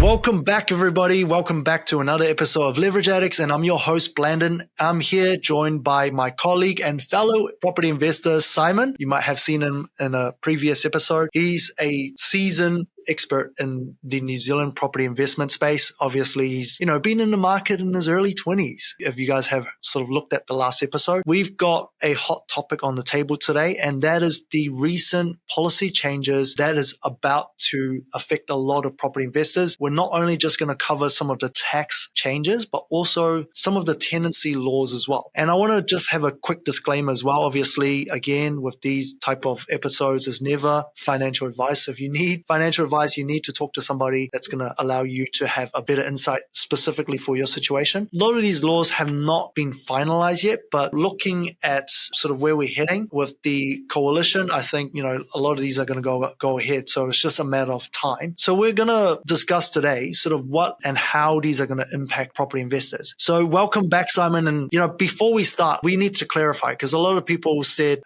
Welcome back, everybody. Welcome back to another episode of Leverage Addicts, and I'm your host, Blandon. I'm here joined by my colleague and fellow property investor, Simon. You might have seen him in a previous episode. He's a seasoned expert in the New Zealand property investment space. Obviously, he's, been in the market in his early 20s. If you guys have sort of looked at the last episode, we've got a hot topic on the table today, and that is the recent policy changes that is about to affect a lot of property investors. We're not only just going to cover some of the tax changes, but also some of the tenancy laws as well. And I want to just have a quick disclaimer as well. Obviously, again, with these type of episodes, is never financial advice. If you need financial advice, you need to talk to somebody that's going to allow you to have a better insight specifically for your situation. A lot of these laws have not been finalized yet, but looking at sort of where we're heading with the coalition, I think, a lot of these are going to go ahead. So it's just a matter of time. So we're going to discuss today sort of what and how these are going to impact property investors. So welcome back, Simon. And, before we start, we need to clarify, because a lot of people said,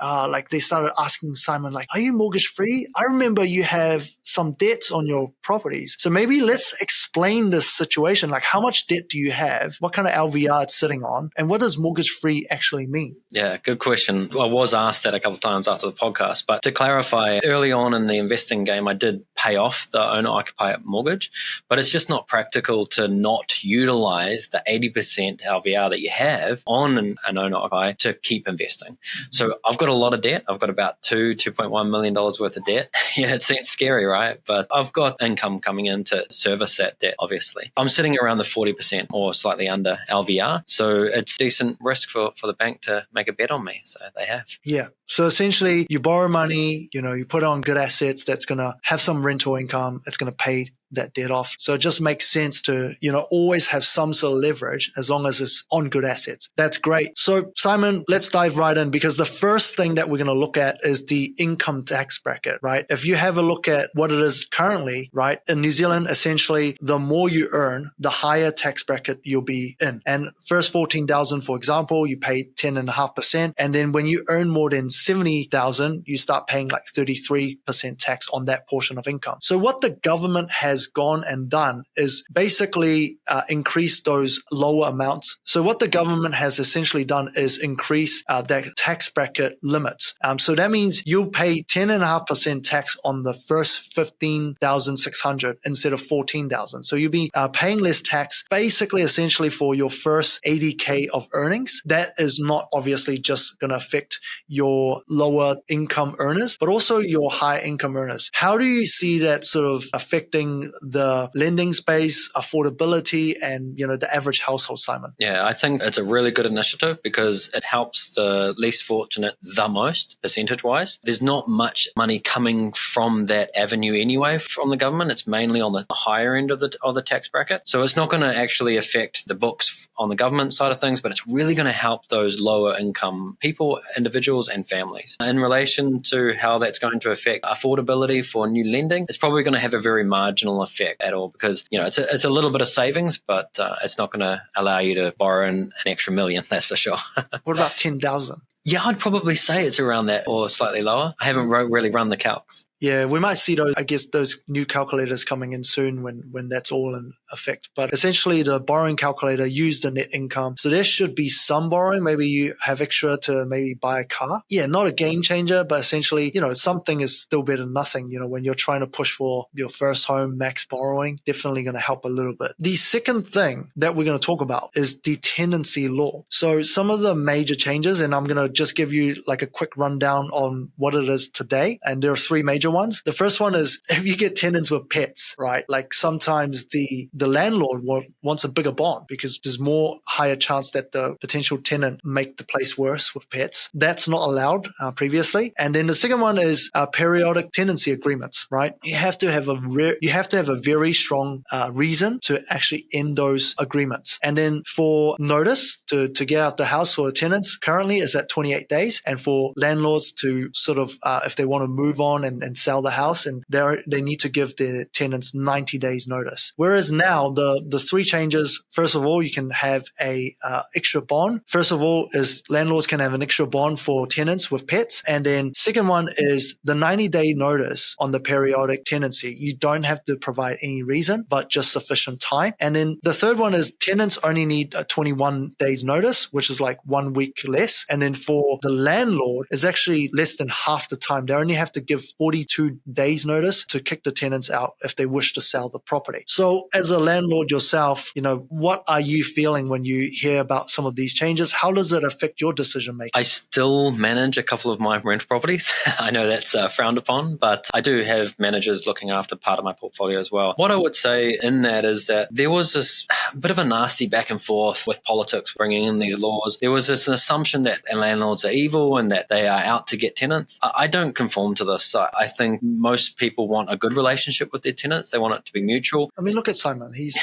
they started asking Simon, are you mortgage free? I remember you have some debt on your properties. So maybe let's explain this situation. How much debt do you have? What kind of LVR it's sitting on? And what does mortgage free actually mean? Yeah, good question. I was asked that a couple of times after the podcast, but to clarify, early on in the investing game, I did pay off the owner-occupier mortgage, but it's just not practical to not utilize the 80% LVR that you have on an owner-occupier to keep investing. So I've got a lot of debt. I've got about $2.1 million worth of debt. Yeah, it seems scary, right? But I've got income coming in to service that debt, obviously. I'm sitting around the 40% or slightly under LVR. So it's decent risk for the bank to make a bet on me. So they have. Yeah. So essentially you borrow money, you put on good assets that's going to have some rental income. It's going to pay that debt off. So it just makes sense to, always have some sort of leverage as long as it's on good assets. That's great. So Simon, let's dive right in, because the first thing that we're going to look at is the income tax bracket, right? If you have a look at what it is currently, right? In New Zealand, essentially, the more you earn, the higher tax bracket you'll be in. And first 14,000, for example, you pay 10.5%. And then when you earn more than 70,000, you start paying 33% tax on that portion of income. So what the government has gone and done is basically increase those lower amounts. So what the government has essentially done is increase that tax bracket limits. So that means you'll pay 10.5% tax on the first 15,600 instead of 14,000. So you'll be paying less tax basically essentially for your first 80K of earnings. That is not obviously just going to affect your lower income earners, but also your high income earners. How do you see that sort of affecting the lending space, affordability, and the average household, Simon? Yeah, I think it's a really good initiative because it helps the least fortunate the most, percentage-wise. There's not much money coming from that avenue anyway from the government. It's mainly on the higher end of the tax bracket. So it's not going to actually affect the books on the government side of things, but it's really going to help those lower income people, individuals, and families. In relation to how that's going to affect affordability for new lending, it's probably going to have a very marginal effect at all because, it's a little bit of savings, but it's not going to allow you to borrow an extra million, that's for sure. What about 10,000? Yeah, I'd probably say it's around that or slightly lower. I haven't really run the calcs. Yeah, we might see those new calculators coming in soon when that's all in effect. But essentially the borrowing calculator used the net income. So there should be some borrowing. Maybe you have extra to maybe buy a car. Yeah, not a game changer, but essentially, something is still better than nothing. When you're trying to push for your first home, max borrowing, definitely going to help a little bit. The second thing that we're going to talk about is the tenancy law. So some of the major changes, and I'm going to just give you a quick rundown on what it is today. And there are three major ones. The first one is if you get tenants with pets, right? Sometimes the landlord wants a bigger bond because there's more higher chance that the potential tenant make the place worse with pets. That's not allowed previously. And then the second one is periodic tenancy agreements, right? You have to have a very strong reason to actually end those agreements. And then for notice to get out the house for the tenants currently is at 28 days. And for landlords to sort of, if they want to move on and sell the house, and they need to give their tenants 90 days notice. Whereas now the three changes, first of all, you can have a extra bond. First of all is landlords can have an extra bond for tenants with pets. And then second one is the 90-day notice on the periodic tenancy. You don't have to provide any reason, but just sufficient time. And then the third one is tenants only need a 21 days notice, which is like 1 week less. And then for the landlord, it's actually less than half the time. They only have to give 42 days notice to kick the tenants out if they wish to sell the property. So as a landlord yourself, what are you feeling when you hear about some of these changes? How does it affect your decision making? I still manage a couple of my rental properties. I know that's frowned upon, but I do have managers looking after part of my portfolio as well. What I would say in that is that there was this bit of a nasty back and forth with politics bringing in these laws. There was this assumption that landlords are evil and that they are out to get tenants. I don't conform to this. I think most people want a good relationship with their tenants. They want it to be mutual. I mean, look at Simon. He's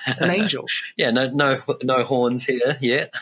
an angel. Yeah, no horns here yet.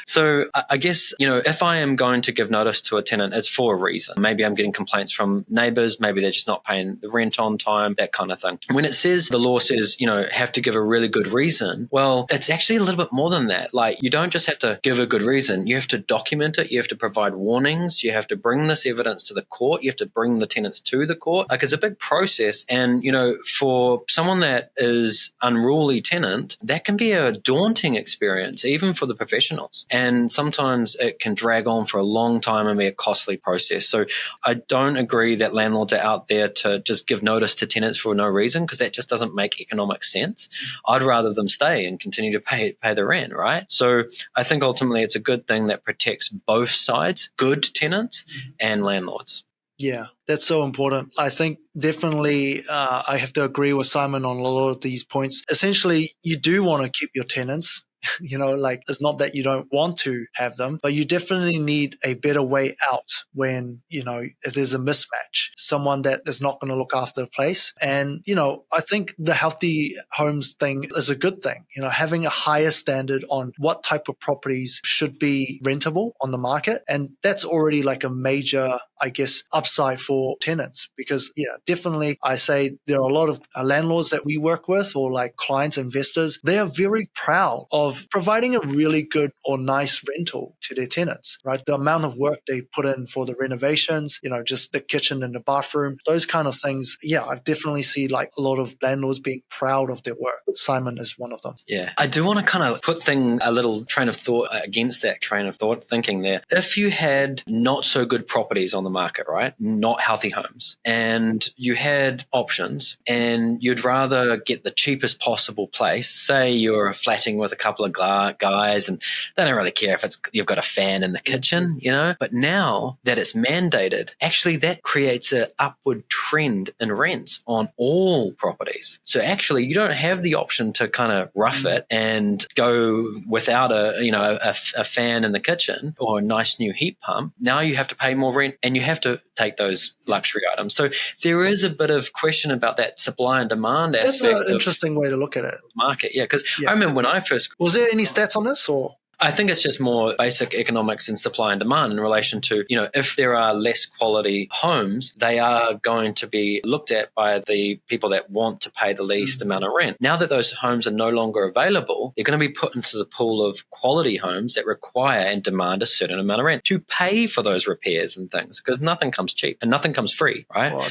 So I guess, if I am going to give notice to a tenant, it's for a reason. Maybe I'm getting complaints from neighbors. Maybe they're just not paying the rent on time, that kind of thing. When the law says, have to give a really good reason, well, it's actually a little bit more than that. Like, you don't just have to give a good reason. You have to document it. You have to provide warnings. You have to bring this evidence to the court. You have to bring the tenants to the court. Like, it's a big process. And, for someone that is unruly tenant, that can be a daunting experience, even for the professionals. And sometimes it can drag on for a long time and be a costly process. So I don't agree that landlords are out there to just give notice to tenants for no reason, because that just doesn't make economic sense. I'd rather them stay and continue to pay the rent, right? So I think ultimately it's a good thing that protects both sides, good tenants and landlords. Yeah, that's so important. I think definitely I have to agree with Simon on a lot of these points. Essentially, you do want to keep your tenants. It's not that you don't want to have them, but you definitely need a better way out when, if there's a mismatch, someone that is not going to look after the place. And, I think the healthy homes thing is a good thing, having a higher standard on what type of properties should be rentable on the market. And that's already like a major, I guess, upside for tenants, because definitely I say there are a lot of landlords that we work with, or like clients, investors, they are very proud of providing a really good or nice rental to their tenants, right? The amount of work they put in for the renovations, just the kitchen and the bathroom, those kind of things. Yeah, I definitely see like a lot of landlords being proud of their work. Simon is one of them. Yeah. I do want to kind of put a little train of thought against that train of thought thinking there. If you had not so good properties on the market, right? Not healthy homes, and you had options and you'd rather get the cheapest possible place, say you're flatting with a couple of guys and they don't really care if you've got a fan in the kitchen, but now that it's mandated, actually that creates an upward trend in rents on all properties. So actually you don't have the option to kind of rough it and go without a fan in the kitchen or a nice new heat pump. Now you have to pay more rent and you have to take those luxury items. So there is a bit of question about that supply and demand aspect. That's an interesting way to look at it. Market, yeah, because I remember when I first... Was there any stats on this, or? I think it's just more basic economics and supply and demand in relation to, if there are less quality homes, they are going to be looked at by the people that want to pay the least amount of rent. Now that those homes are no longer available, they're going to be put into the pool of quality homes that require and demand a certain amount of rent to pay for those repairs and things, because nothing comes cheap and nothing comes free, right? Well,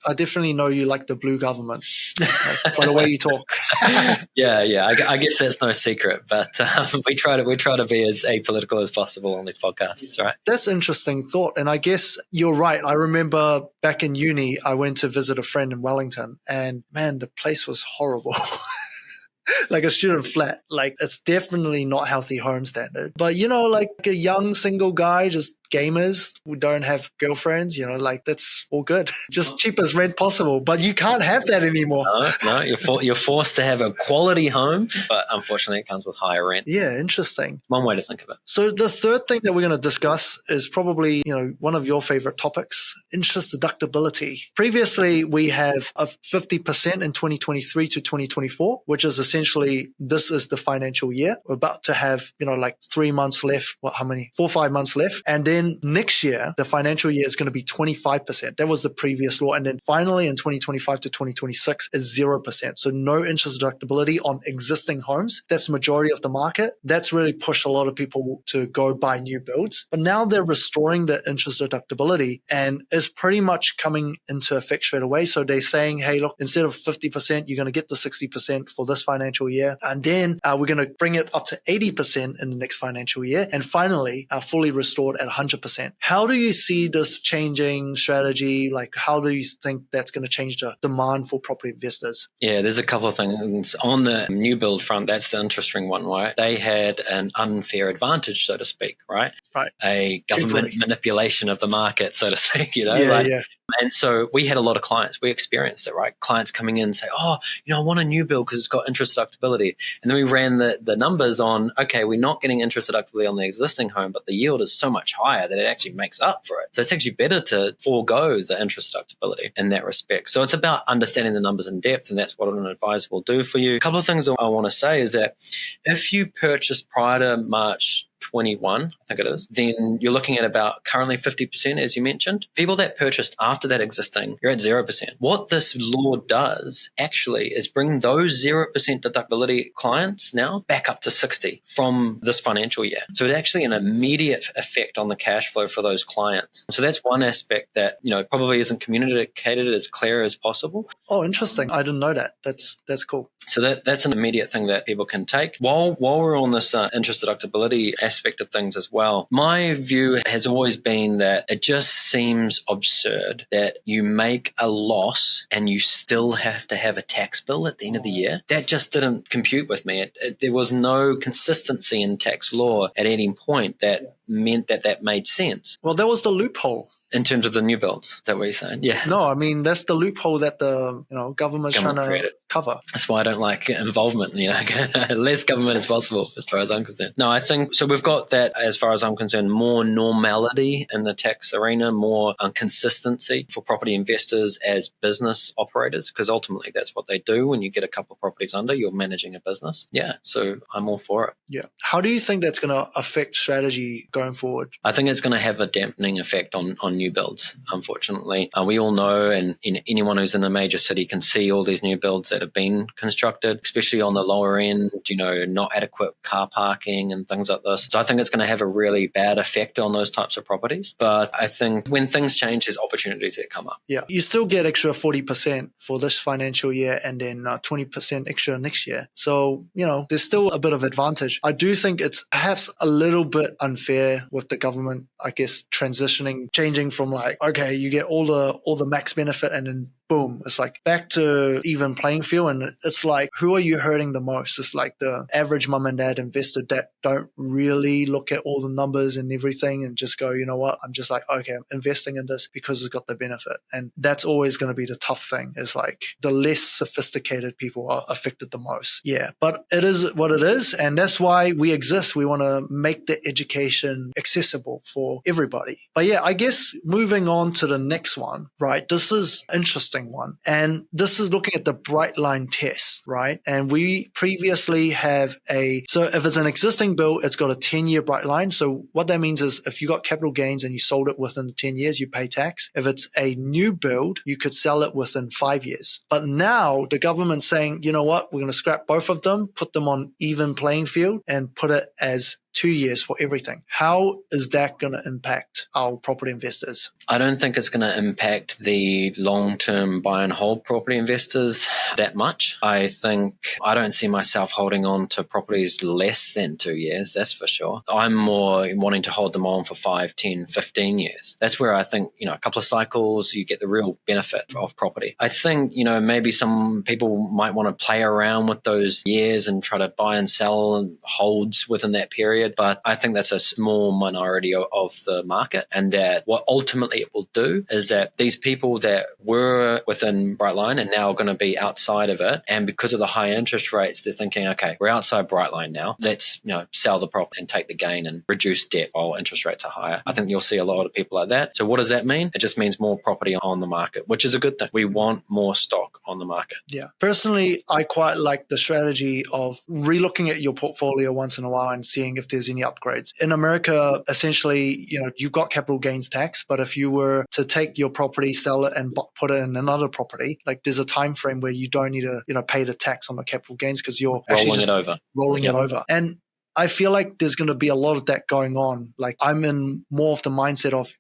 I definitely know you like the blue government by the way you talk. Yeah. I guess that's no secret, but we try to be as apolitical as possible on these podcasts, right? That's an interesting thought. And I guess you're right. I remember back in uni, I went to visit a friend in Wellington, and man, the place was horrible. Like a student flat. Like, it's definitely not healthy home standard. But, like a young single guy, just gamers who don't have girlfriends, like that's all good. Just cheapest rent possible. But you can't have that anymore. No, you're forced to have a quality home, but unfortunately it comes with higher rent. Yeah, interesting. One way to think of it. So the third thing that we're going to discuss is probably, one of your favorite topics, interest deductibility. Previously, we have a 50% in 2023 to 2024, which is essentially, this is the financial year. We're about to have, like 3 months left. How many? 4 or 5 months left. And then next year, the financial year is going to be 25%. That was the previous law. And then finally in 2025 to 2026 is 0%. So no interest deductibility on existing homes. That's the majority of the market. That's really pushed a lot of people to go buy new builds. But now they're restoring the interest deductibility and it's pretty much coming into effect straight away. So they're saying, hey, look, instead of 50%, you're going to get the 60% for this financial year. And then we're going to bring it up to 80% in the next financial year. And finally, fully restored at 100%. How do you see this changing strategy? Like, how do you think that's going to change the demand for property investors? Yeah, there's a couple of things. On the new build front, that's the interesting one, right? They had an unfair advantage, so to speak, right? Right. A government manipulation of the market, so to speak, Yeah. And so we had a lot of clients. We experienced it, right? Clients coming in and say, oh, I want a new build because it's got interest deductibility. And then we ran the numbers on, okay, we're not getting interest deductibility on the existing home, but the yield is so much higher that it actually makes up for it. So it's actually better to forego the interest deductibility in that respect. So it's about understanding the numbers in depth, and that's what an advisor will do for you. A couple of things I want to say is that if you purchase prior to March 21, I think it is, then you're looking at about currently 50%, as you mentioned. People that purchased after that existing, you're at 0%. What this law does actually is bring those 0% deductibility clients now back up to 60 from this financial year. So it's actually an immediate effect on the cash flow for those clients. So that's one aspect that, probably isn't communicated as clear as possible. Oh, interesting. I didn't know that. That's cool. So that's an immediate thing that people can take. While we're on this interest deductibility aspect of things as well, my view has always been that it just seems absurd that you make a loss and you still have to have a tax bill at the end of the year. That just didn't compute with me. There was no consistency in tax law at any point that meant that made sense. Well, that was the loophole. In terms of the new builds, is that what you're saying? Yeah. No, I mean, that's the loophole that the government's trying to cover. That's why I don't like involvement, less government as possible as far as I'm concerned. No, I think, so we've got that, as far as I'm concerned, more normality in the tax arena, more consistency for property investors as business operators, because ultimately that's what they do. When you get a couple of properties under, you're managing a business. Yeah, so I'm all for it. Yeah. How do you think that's going to affect strategy going forward? I think it's going to have a dampening effect on new builds, unfortunately. We all know, and anyone who's in a major city can see all these new builds that have been constructed, especially on the lower end, not adequate car parking and things like this. So I think it's going to have a really bad effect on those types of properties. But I think when things change, there's opportunities that come up. Yeah. You still get extra 40% for this financial year and then 20% extra next year. So, there's still a bit of advantage. I do think it's perhaps a little bit unfair with the government, I guess, changing from okay, you get all the max benefit and then boom, it's back to even playing field. And it's who are you hurting the most? It's the average mum and dad investor that don't really look at all the numbers and everything and just go, you know what, I'm just okay, I'm investing in this because it's got the benefit. And that's always going to be the tough thing, is the less sophisticated people are affected the most. Yeah, but it is what it is. And that's why we exist. We want to make the education accessible for everybody. But yeah, I guess moving on to the next one, right? This is interesting one. And this is looking at the Brightline test, right? And we previously have so if it's an existing bill, it's got a 10-year Brightline. So what that means is if you got capital gains and you sold it within 10 years, you pay tax. If it's a new build, you could sell it within 5 years. But now the government's saying, you know what, we're going to scrap both of them, put them on even playing field and put it as 2 years for everything. How is that going to impact our property investors? I don't think it's going to impact the long-term buy and hold property investors that much. I don't see myself holding on to properties less than 2 years, that's for sure. I'm more wanting to hold them on for 5, 10, 15 years. That's where I think, a couple of cycles, you get the real benefit of property. I think, maybe some people might want to play around with those years and try to buy and sell and holds within that period. scared, but I think that's a small minority of the market, and that what ultimately it will do is that these people that were within Brightline are now going to be outside of it, and because of the high interest rates, they're thinking, okay, we're outside Brightline now. Let's sell the property and take the gain and reduce debt while interest rates are higher. I think you'll see a lot of people like that. So what does that mean? It just means more property on the market, which is a good thing. We want more stock on the market. Yeah. Personally, I quite like the strategy of relooking at your portfolio once in a while and seeing if there's any upgrades. In America, essentially, you've got capital gains tax, but if you were to take your property, sell it, and put it in another property, like there's a time frame where you don't need to, pay the tax on the capital gains because you're actually just rolling it over. And I feel like there's going to be a lot of that going on. Like I'm in more of the mindset of,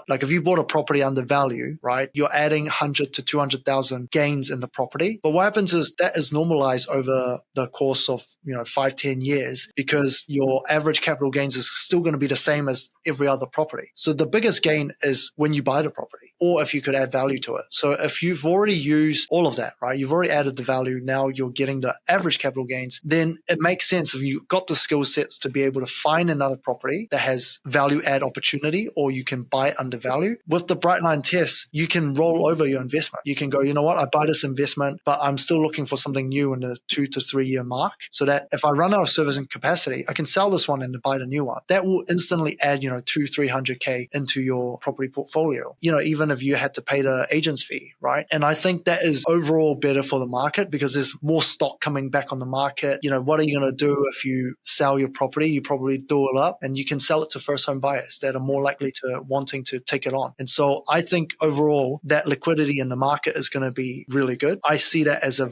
like if you bought a property under value, right, you're adding 100 to 200,000 gains in the property. But what happens is that is normalized over the course of, 5-10 years because your average capital gains is still going to be the same as every other property. So the biggest gain is when you buy the property or if you could add value to it. So if you've already used all of that, right, you've already added the value, now you're getting the average capital gains, then it makes sense if you've got the skill sets to be able to find another property that has value add opportunity, or you can buy undervalue. With the Brightline test, you can roll over your investment. You can go, you know what, I buy this investment, but I'm still looking for something new in the 2 to 3 year mark, so that if I run out of servicing capacity, I can sell this one and buy the new one. That will instantly add, 200-300K into your property portfolio, even if you had to pay the agent's fee, right? And I think that is overall better for the market because there's more stock coming back on the market. What are you going to do if you sell your property? You probably do it up and you can sell it to first home buyers that are more likely to wanting to take it on. And so I think overall that liquidity in the market is going to be really good. I see that as a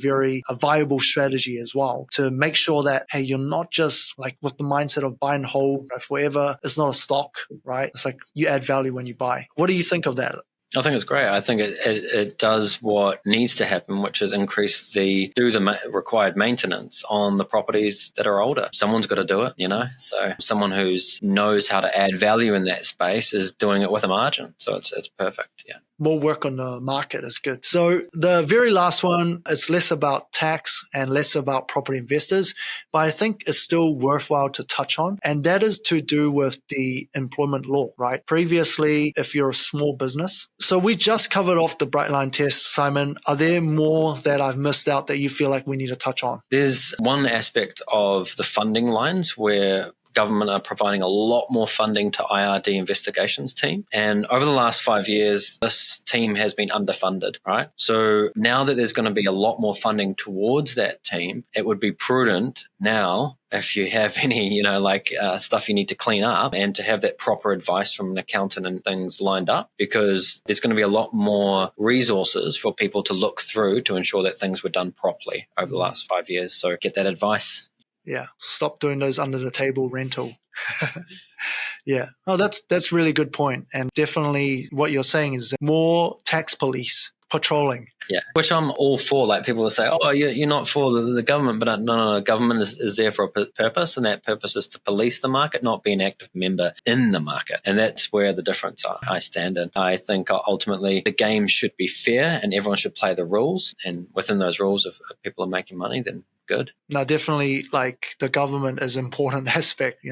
viable strategy as well, to make sure that, hey, you're not just like with the mindset of buy and hold forever. It's not a stock, right? It's like you add value when you buy. What do you think of that? I think it's great. I think it does what needs to happen, which is do the required maintenance on the properties that are older. Someone's got to do it, So someone who knows how to add value in that space is doing it with a margin. So it's perfect. Yeah. More work on the market is good. So the very last one is less about tax and less about property investors, but I think it's still worthwhile to touch on. And that is to do with the employment law, right? Previously, if you're a small business. So we just covered off the Brightline test, Simon. Are there more that I've missed out that you feel like we need to touch on? There's one aspect of the funding lines where government are providing a lot more funding to IRD investigations team. And over the last 5 years, this team has been underfunded, right? So now that there's going to be a lot more funding towards that team, it would be prudent now, if you have any, stuff you need to clean up, and to have that proper advice from an accountant and things lined up, because there's going to be a lot more resources for people to look through to ensure that things were done properly over the last 5 years. So get that advice. Yeah, stop doing those under the table rental. Yeah, that's really good point. And definitely what you're saying is more tax police patrolling. Yeah, which I'm all for. Like people will say, oh, you're not for the government, but no, government is there for a purpose, and that purpose is to police the market, not be an active member in the market. And that's where the difference I stand in. I think ultimately the game should be fair and everyone should play the rules. And within those rules, if people are making money, then good. No, definitely, like the government is an important aspect.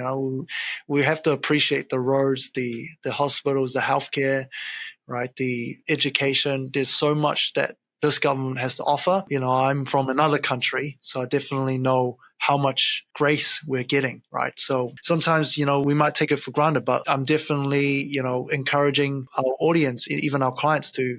We have to appreciate the roads, the hospitals, the healthcare, right? The education. There's so much that this government has to offer. I'm from another country, so I definitely know how much grace we're getting, right? So sometimes, we might take it for granted, but I'm definitely, encouraging our audience, even our clients to,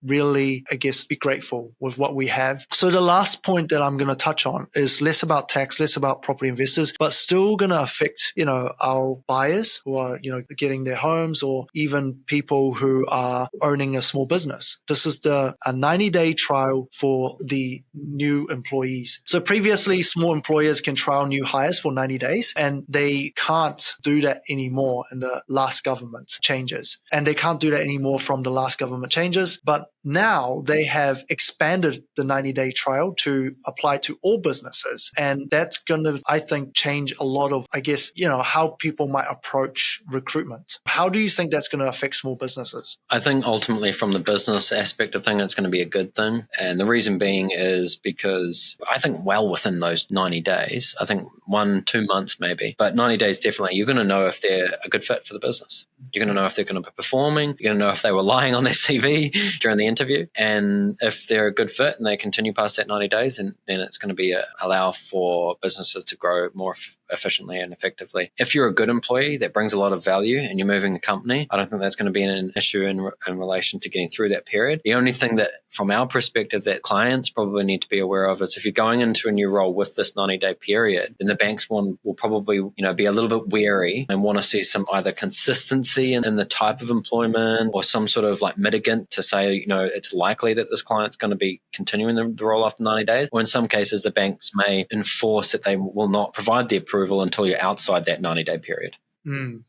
really, I guess, be grateful with what we have. So the last point that I'm going to touch on is less about tax, less about property investors, but still going to affect, our buyers who are, getting their homes, or even people who are owning a small business. This is a 90-day trial for the new employees. So previously, small employers can trial new hires for 90 days, and they can't do that anymore in the last government changes. And they can't do that anymore from the last government changes. But now they have expanded the 90-day trial to apply to all businesses. And that's going to, I think, change a lot of, I guess, how people might approach recruitment. How do you think that's going to affect small businesses? I think ultimately from the business aspect of things, it's going to be a good thing. And the reason being is because I think well within those 90 days, I think 1-2 months maybe, but 90 days definitely, you're going to know if they're a good fit for the business. You're going to know if they're going to be performing. You're going to know if they were lying on their CV during the interview. And if they're a good fit and they continue past that 90 days, and then it's going to be allow for businesses to grow more efficiently and effectively. If you're a good employee that brings a lot of value and you're moving a company, I don't think that's going to be an issue in relation to getting through that period. The only thing that from our perspective that clients probably need to be aware of is if you're going into a new role with this 90-day period, then the banks will probably be a little bit wary and want to see some either consistency in the type of employment or some sort of like mitigant to say, it's likely that this client's going to be continuing the role after 90 days. Or in some cases, the banks may enforce that they will not provide the approval until you're outside that 90-day period.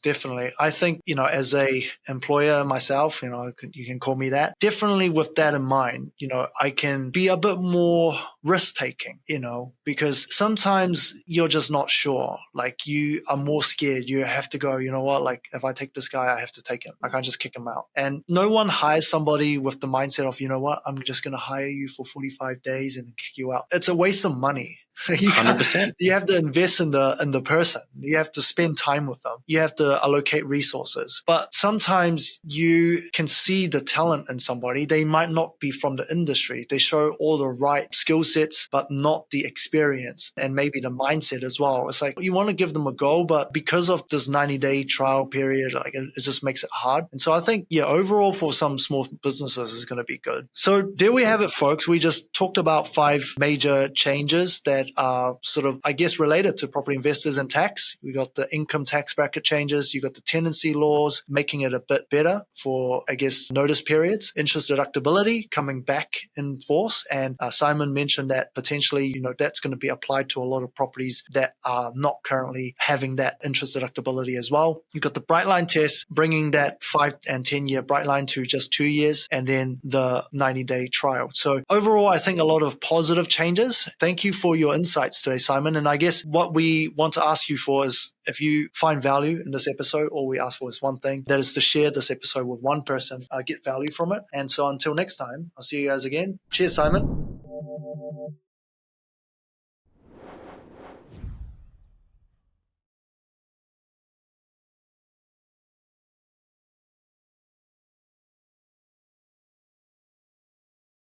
Definitely. I think, as a employer myself, you can call me that. Definitely with that in mind, I can be a bit more risk-taking, because sometimes you're just not sure. Like you are more scared. You have to go, like if I take this guy, I have to take him. I can't just kick him out. And no one hires somebody with the mindset of, I'm just going to hire you for 45 days and kick you out. It's a waste of money. 100%. You have to invest in the person. You have to spend time with them. You have to allocate resources. But sometimes you can see the talent in somebody. They might not be from the industry. They show all the right skill sets, but not the experience and maybe the mindset as well. It's like you want to give them a go, but because of this 90-day trial period, like it just makes it hard. And so I think, overall for some small businesses is going to be good. So there we have it, folks. We just talked about 5 major changes that are sort of, I guess, related to property investors and tax. We got the income tax bracket changes. You got the tenancy laws, making it a bit better for, I guess, notice periods. Interest deductibility coming back in force. And Simon mentioned that potentially, that's going to be applied to a lot of properties that are not currently having that interest deductibility as well. You got the Brightline test, bringing that 5 and 10-year Brightline to just 2 years, and then the 90-day trial. So overall, I think a lot of positive changes. Thank you for your insights today, Simon. And I guess what we want to ask you for is if you find value in this episode, all we ask for is one thing, that is to share this episode with one person, get value from it. And so until next time, I'll see you guys again. Cheers, Simon.